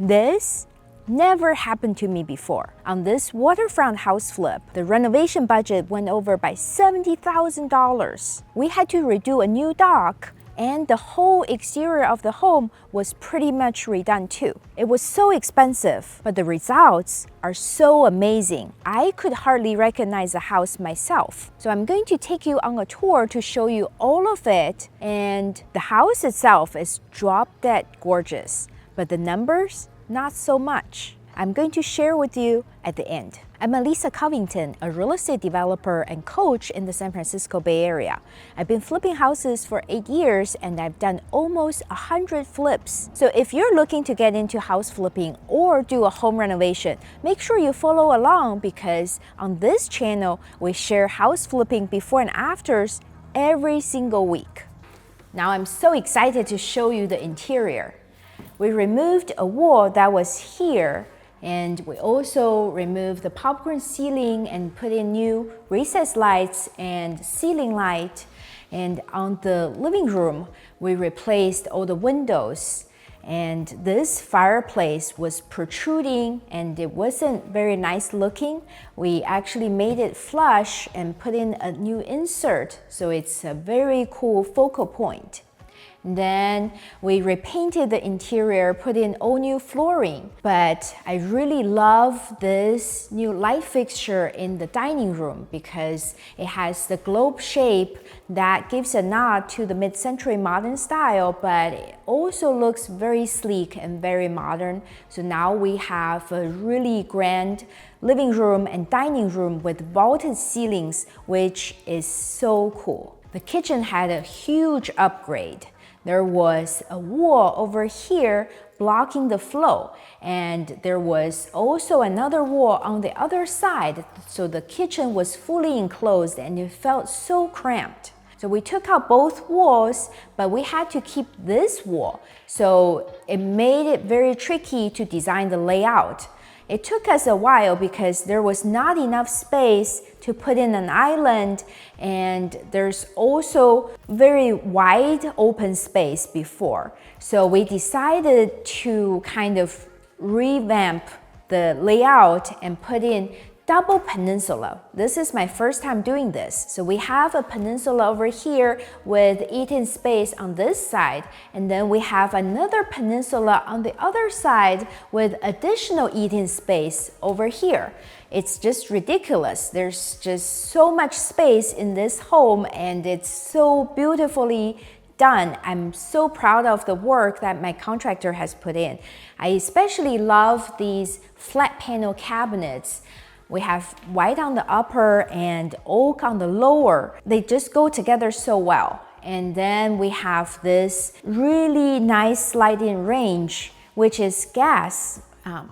This never happened to me before. On this waterfront house flip, the renovation budget went over by $70,000. We had to redo a new dock, and the whole exterior of the home was pretty much redone too. It was so expensive, but the results are so amazing. I could hardly recognize the house myself. So I'm going to take you on a tour to show you all of it, and the house itself is drop dead gorgeous, but the numbers, not so much. I'm going to share with you at the end. I'm Elisa Covington, a real estate developer and coach in the San Francisco Bay Area. I've been flipping houses for 8 years and I've done almost 100 flips. So if you're looking to get into house flipping or do a home renovation, make sure you follow along because on this channel, we share house flipping before and afters every single week. Now I'm so excited to show you the interior. We removed a wall that was here, and we also removed the popcorn ceiling and put in new recessed lights and ceiling light. And on the living room, we replaced all the windows. And this fireplace was protruding and it wasn't very nice looking. We actually made it flush and put in a new insert, so it's a very cool focal point. Then we repainted the interior, put in all new flooring. But I really love this new light fixture in the dining room because it has the globe shape that gives a nod to the mid-century modern style, but it also looks very sleek and very modern. So now we have a really grand living room and dining room with vaulted ceilings, which is so cool. The kitchen had a huge upgrade. There was a wall over here blocking the flow, and there was also another wall on the other side, so the kitchen was fully enclosed and it felt so cramped. So we took out both walls, but we had to keep this wall, so it made it very tricky to design the layout. It took us a while because there was not enough space to put in an island, and there's also very wide open space before. So we decided to kind of revamp the layout and put in double peninsula. This is my first time doing this. So we have a peninsula over here with eating space on this side, and then we have another peninsula on the other side with additional eating space over here. It's just ridiculous. There's just so much space in this home and it's so beautifully done. I'm so proud of the work that my contractor has put in. I especially love these flat panel cabinets. We have white on the upper and oak on the lower. They just go together so well. And then we have this really nice sliding range, which is gas.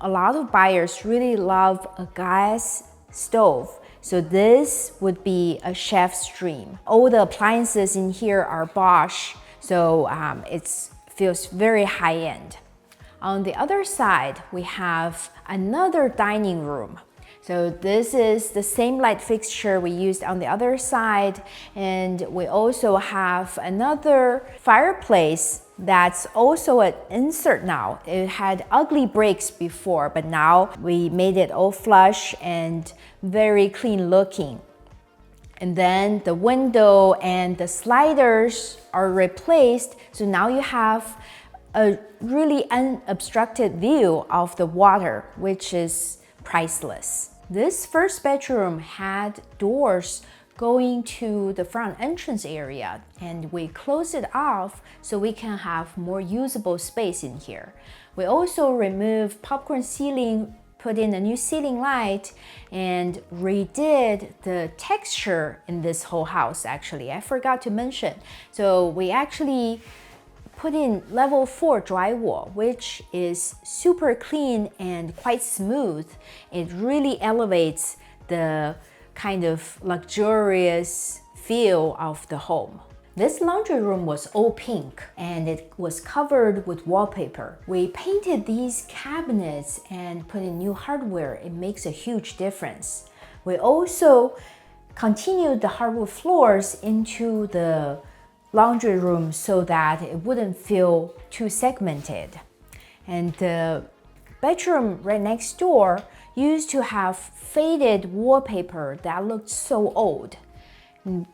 A lot of buyers really love a gas stove. So this would be a chef's dream. All the appliances in here are Bosch, so it feels very high-end. On the other side, we have another dining room. So this is the same light fixture we used on the other side, and we also have another fireplace that's also an insert now. It had ugly breaks before, but now we made it all flush and very clean looking. And then the window and the sliders are replaced, so now you have a really unobstructed view of the water, which is priceless. This first bedroom had doors going to the front entrance area, and we closed it off so we can have more usable space in here. We also removed popcorn ceiling, put in a new ceiling light, and redid the texture in this whole house. Actually, I forgot to mention. So we actually put in level 4 drywall, which is super clean and quite smooth. It really elevates the kind of luxurious feel of the home. This laundry room was all pink and it was covered with wallpaper. We painted these cabinets and put in new hardware. It makes a huge difference. We also continued the hardwood floors into the laundry room so that it wouldn't feel too segmented. And the bedroom right next door used to have faded wallpaper that looked so old.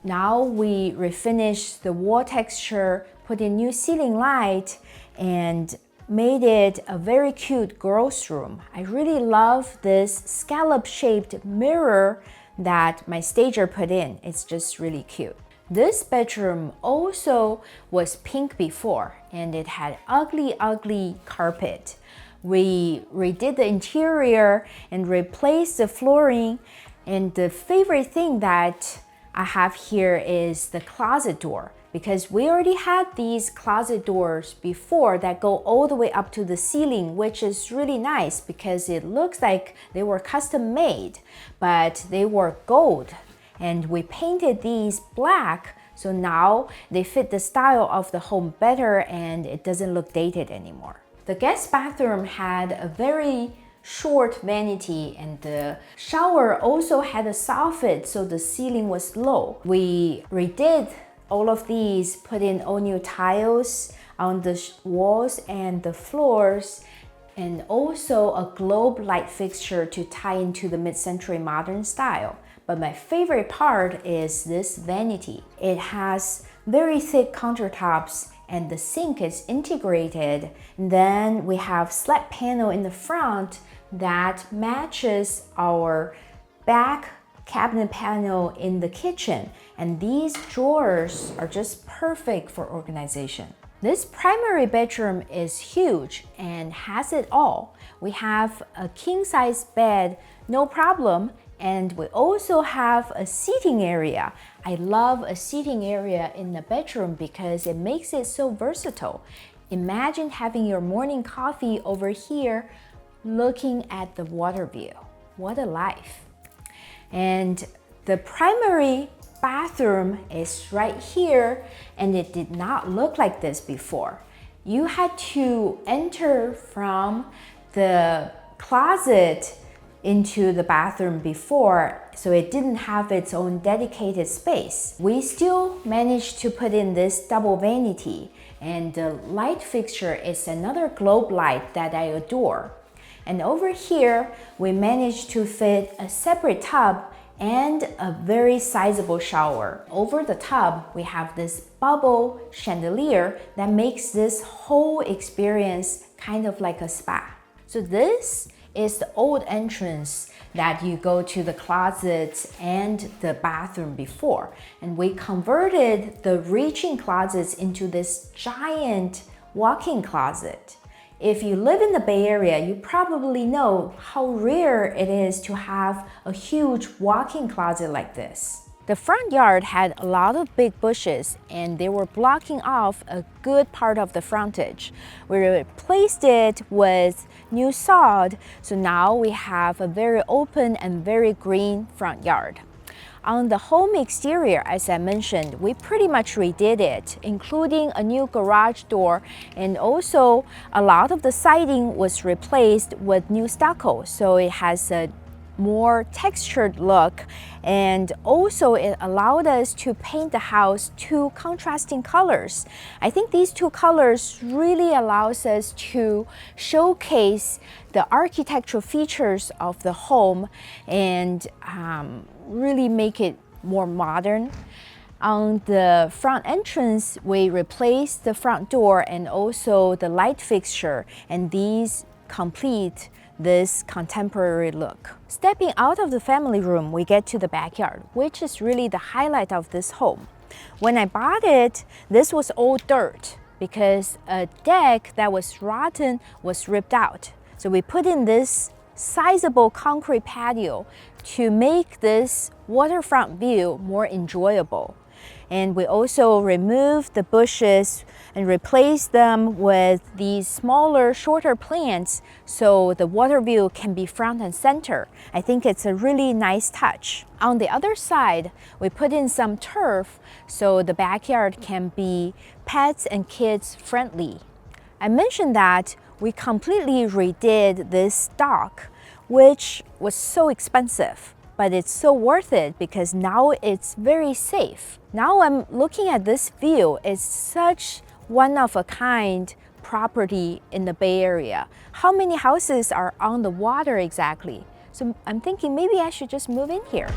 Now we refinished the wall texture, put in new ceiling light, and made it a very cute girls' room. I really love this scallop-shaped mirror that my stager put in. It's just really cute. This bedroom also was pink before, and it had ugly carpet. We redid the interior and replaced the flooring, and the favorite thing that I have here is the closet door, because we already had these closet doors before that go all the way up to the ceiling, which is really nice because it looks like they were custom made, but they were gold. And we painted these black, so now they fit the style of the home better and it doesn't look dated anymore. The guest bathroom had a very short vanity, and the shower also had a soffit, so the ceiling was low. We redid all of these, put in all new tiles on the walls and the floors, and also a globe light fixture to tie into the mid-century modern style. But my favorite part is this vanity. It has very thick countertops and the sink is integrated. And then we have slab panel in the front that matches our back cabinet panel in the kitchen. And these drawers are just perfect for organization. This primary bedroom is huge and has it all. We have a king-size bed, no problem. And we also have a seating area. I love a seating area in the bedroom because it makes it so versatile. Imagine having your morning coffee over here looking at the water view. What a life. And the primary bathroom is right here, and it did not look like this before. You had to enter from the closet into the bathroom before, so it didn't have its own dedicated space. We still managed to put in this double vanity, and the light fixture is another globe light that I adore. And over here, we managed to fit a separate tub and a very sizable shower. Over the tub, we have this bubble chandelier that makes this whole experience kind of like a spa. So this is the old entrance that you go to the closets and the bathroom before. And we converted the reaching closets into this giant walk-in closet. If you live in the Bay Area, you probably know how rare it is to have a huge walk-in closet like this. The front yard had a lot of big bushes and they were blocking off a good part of the frontage. We replaced it with new sod, so now we have a very open and very green front yard. On the home exterior, as I mentioned, we pretty much redid it, including a new garage door, and also a lot of the siding was replaced with new stucco, so it has a more textured look, and also it allowed us to paint the house two contrasting colors. I think these two colors really allows us to showcase the architectural features of the home and really make it more modern. On the front entrance, we replaced the front door and also the light fixture, and these complete this contemporary look. Stepping out of the family room, we get to the backyard, which is really the highlight of this home. When I bought it, this was all dirt because a deck that was rotten was ripped out. So we put in this sizable concrete patio to make this waterfront view more enjoyable. And we also removed the bushes and replaced them with these smaller, shorter plants so the water view can be front and center. I think it's a really nice touch. On the other side, we put in some turf so the backyard can be pets and kids friendly. I mentioned that we completely redid this dock, which was so expensive, but it's so worth it because now it's very safe. Now I'm looking at this view. It's such one-of-a-kind property in the Bay Area. How many houses are on the water exactly? So I'm thinking maybe I should just move in here.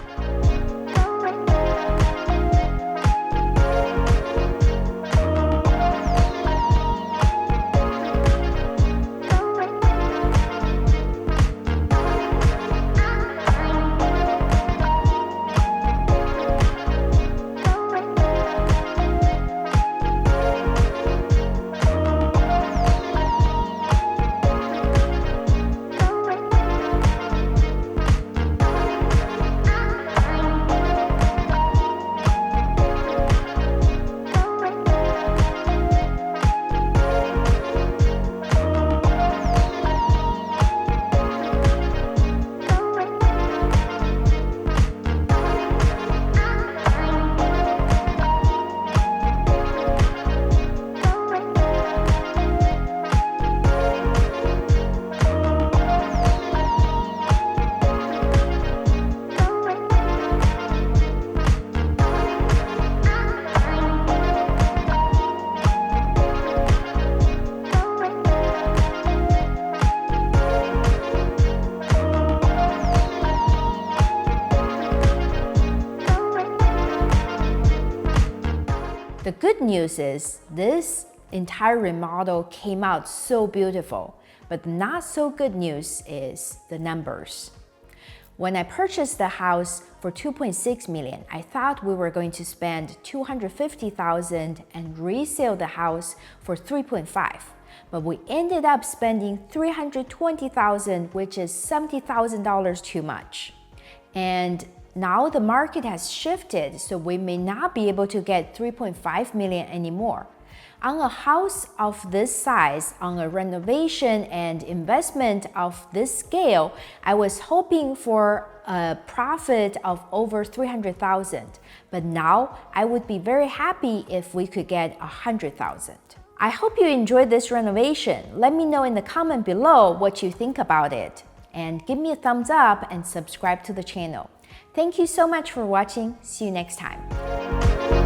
The good news is this entire remodel came out so beautiful, but the not so good news is the numbers. When I purchased the house for $2.6 million, I thought we were going to spend $250,000 and resell the house for $3.5. But we ended up spending $320,000, which is $70,000 too much. And now the market has shifted, so we may not be able to get $3.5 million anymore. On a house of this size, on a renovation and investment of this scale, I was hoping for a profit of over $300,000. But now I would be very happy if we could get $100,000. I hope you enjoyed this renovation. Let me know in the comment below what you think about it. And give me a thumbs up and subscribe to the channel. Thank you so much for watching. See you next time.